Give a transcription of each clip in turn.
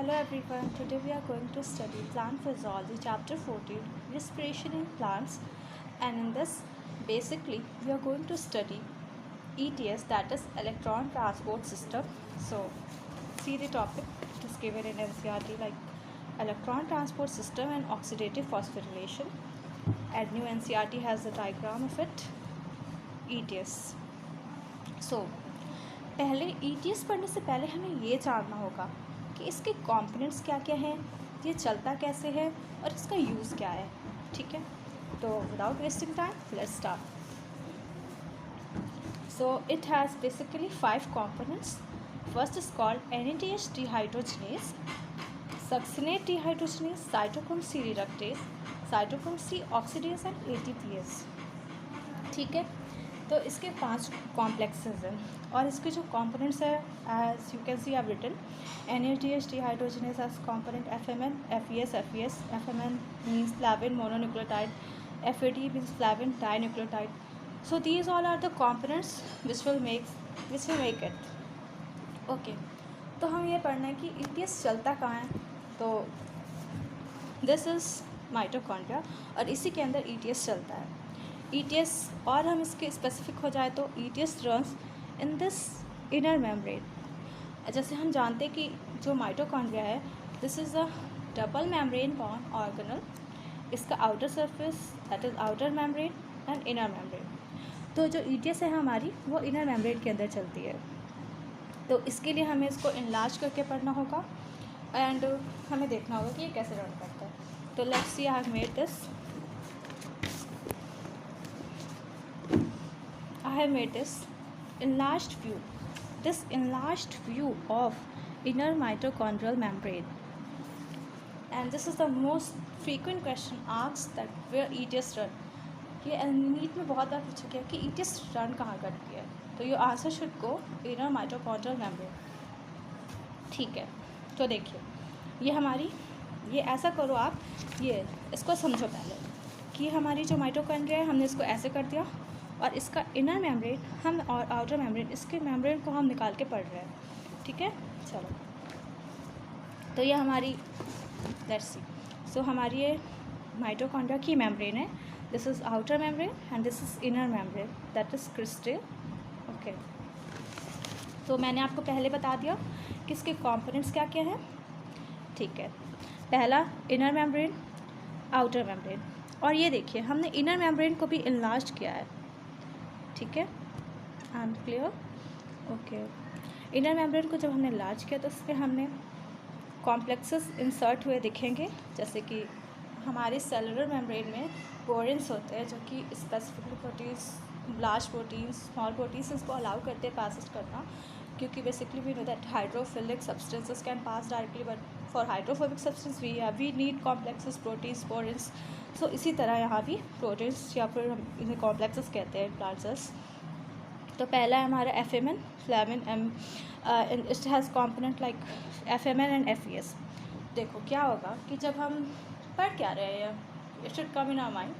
Hello everyone, today we are going to study plant physiology chapter 14 respiration in plants, and in this basically we are going to study ETS, that is electron transport system. So see the topic, it is given in NCERT like electron transport system and oxidative phosphorylation, and new NCERT has the diagram of it. ETS. So पहले ETS पढ़ने से पहले हमें ये जानना होगा कि इसके कंपोनेंट्स क्या क्या हैं, ये चलता कैसे है और इसका यूज़ क्या है. ठीक है, तो without wasting time let's start. So it has basically 5 components. First is called NADH dehydrogenase, succinate dehydrogenase, cytochrome C reductase, cytochrome C oxidase and ATPase. ठीक है, तो इसके 5 कॉम्प्लेक्सेस हैं और इसके जो कंपोनेंट्स है as you can see have written NADH dehydrogenase as component FMN, FES. FMN means flavin mononucleotide, FAD means flavin dinucleotide. So these all are the components which will make it. Okay, तो हम ये पढ़ना है कि ETS चलता कहाँ है. तो दिस इज़ माइटोकॉन्ड्रिया और इसी के अंदर ETS चलता है. ETS और हम इसके स्पेसिफिक हो जाए तो ETS runs in this inner membrane. जैसे हम जानते हैं कि जो माइटोकॉन्ड्रिया है this is a double membrane bound organelle. इसका outer surface that is outer membrane and inner membrane. तो जो ETS है हमारी वो इनर मेम्ब्रेन के अंदर चलती है. तो इसके लिए हमें इसको इनलार्ज करके पढ़ना होगा एंड हमें देखना होगा कि ये कैसे रन करता है. तो let's see, I have made this. I have made this enlarged view. This enlarged view of inner mitochondrial membrane. And this is the most frequent question asked that where ETS run. ये NEET में बहुत बार पूछा गया कि ETS run कहाँ करती है. तो your answer should go inner mitochondrial membrane. ठीक है, तो देखिए ये हमारी, ये ऐसा करो आप, ये इसको समझो पहले कि हमारी जो माइटोकॉन्ड्रिया है हमने इसको ऐसे कर दिया और इसका इनर मेम्ब्रेन हम और आउटर मेम्ब्रेन, इसके मेम्ब्रेन को हम निकाल के पढ़ रहे हैं. ठीक है, चलो तो ये हमारी लेट्स सी. सो हमारी ये माइटोकॉन्ड्रिया की मेम्ब्रेन है. This is outer membrane and this is inner membrane that is crystal. Okay, तो मैंने आपको पहले बता दिया कि इसके कॉम्पोनेंट्स क्या क्या हैं. ठीक है, पहला इनर मेम्ब्रेन, आउटर मेम्ब्रेन. और ये देखिए हमने इनर मेम्ब्रेन को भी इनलार्ज किया है. ठीक है, I am clear. Okay, inner membrane को जब हमने लार्ज किया तो उसमें हमने कॉम्प्लेक्सेस इंसर्ट हुए दिखेंगे. जैसे कि हमारे सेलुलर मेम्ब्रेन में पोरेंस होते हैं जो कि specifically proteins, large proteins, small proteins इसको अलाउ करते हैं पास करना, क्योंकि basically we know that hydrophilic substances can pass directly, but for hydrophobic substance we need complexes, proteins, porins. So इसी तरह यहाँ भी प्रोटीन्स या फिर हम इन्हें कॉम्प्लेक्सेस कहते हैं, प्लांट सेल्स. तो पहला है हमारा FMN, flavin M. It has component like FMN and FES. देखो क्या होगा कि जब हम पढ़ क्या रहे हैं, it should come in our mind.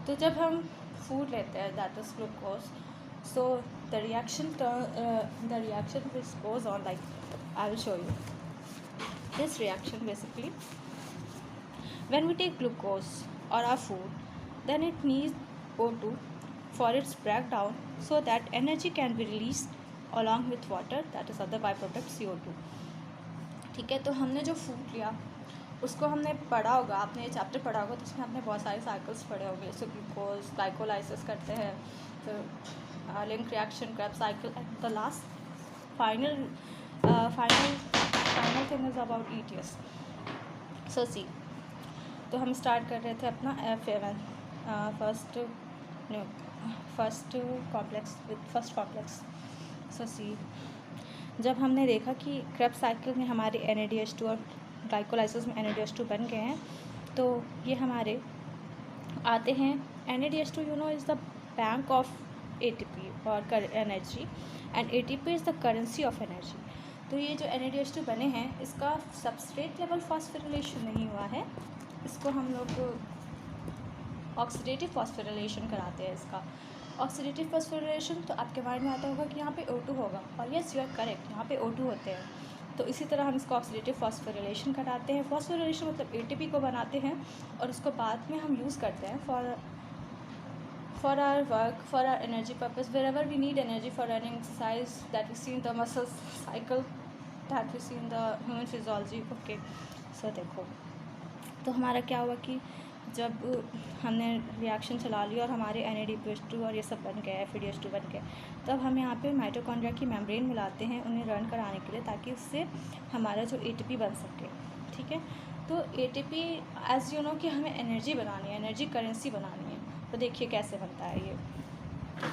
तो जब हम फूड लेते हैं that is glucose, so the reaction which goes on like I will show you this reaction. Basically when we take glucose or our food, then it needs O2 for its breakdown so that energy can be released along with water, that is other byproduct CO2. ठीक है, तो हमने जो food लिया उसको हमने पढ़ा होगा, आपने ये चैप्टर पढ़ा होगा तो उसमें आपने बहुत सारे साइकिल्स पढ़े होंगे. जैसे ग्लूकोज ग्लाइकोलाइसिस करते हैं, फिर link reaction, Krebs cycle, and the last final thing is about ETS. सो सी, तो हम स्टार्ट कर रहे थे अपना FMN, फर्स्ट कॉम्प्लेक्स. सो सी, जब हमने देखा कि क्रेब्स साइकिल में हमारे NADH2 और ग्लाइकोलाइसिस में NADH2 बन गए हैं, तो ये हमारे आते हैं. NADH2 you know is the bank of ATP और energy, and ATP is the currency of energy. तो ये जो NADH2 बने हैं इसका सबस्ट्रेट लेवल फॉस्फोरिलेशन नहीं हुआ है, इसको हम लोग ऑक्सीडेटिव फॉस्फोरिलेशन कराते हैं. इसका ऑक्सीडेटिव फॉस्फोरिलेशन, तो आपके माइंड में आता होगा कि यहाँ पे O2 होगा, और यस यू आर करेक्ट, यहाँ पे O2 होते हैं. तो इसी तरह हम इसको ऑक्सीडेटिव फॉस्फोरिलेशन कराते हैं। फॉस्फोरिलेशन मतलब ATP को बनाते हैं और उसको बाद में हम यूज़ करते हैं for our work, for our energy purpose, wherever we need energy for running exercise, that we see in the muscle cycle, that we see in the human physiology. Okay, so देखो, तो हमारा क्या हुआ कि जब हमने रिएक्शन चला लिया और हमारे NADPH2 और ये सब बन गए, FADH2 बन गए, तब हम यहाँ पे माइटोकॉन्ड्रिया की मेम्ब्रेन मिलाते हैं उन्हें रन कराने के लिए, ताकि उससे हमारा जो ATP बन सके। ठीक है, तो ATP एज यू नो कि हमें एनर्जी बनानी है, एनर्जी करेंसी बनानी है। तो देखिए कैसे बनता है ये।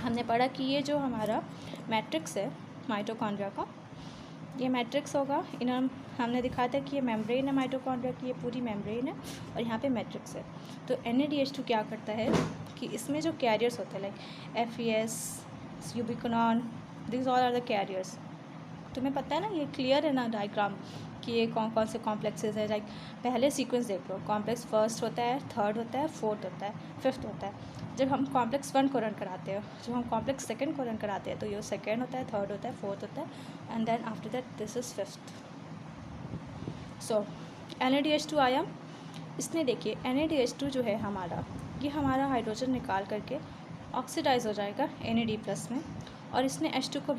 हमने पढ़ा कि ये जो हमारा मैट्रिक्स है माइटोकॉन्ड्रिया का, ये मैट्रिक्स होगा। हमने दिखाया था कि ये मेम्ब्रेन है माइटोकॉन्ड्रिया की, ये पूरी मेम्ब्रेन है और यहाँ पे मैट्रिक्स है। तो NADH2 क्या करता है कि इसमें जो कैरियर्स होते हैं like FES, ubiquinone, this all are the carriers. तुम्हें पता है ना, ये क्लियर है ना डायग्राम कि ये कौन कौन से कॉम्प्लेक्सेस है। लाइक पहले सीक्वेंस देख लो, कॉम्प्लेक्स फर्स्ट होता है, थर्ड होता है, फोर्थ होता है, फिफ्थ होता है। जब हम कॉम्प्लेक्स 1 को रन कराते हैं, जब हम कॉम्प्लेक्स 2 को रन कराते हैं, तो ये सेकेंड होता है, थर्ड होता है, फोर्थ होता है and then after that this is fifth. So NADH2 आया, इसने देखिए NADH2 जो है हमारा, ये हमारा हाइड्रोजन निकाल करके ऑक्सीडाइज हो जाएगा NAD+ में, और इसने H2 को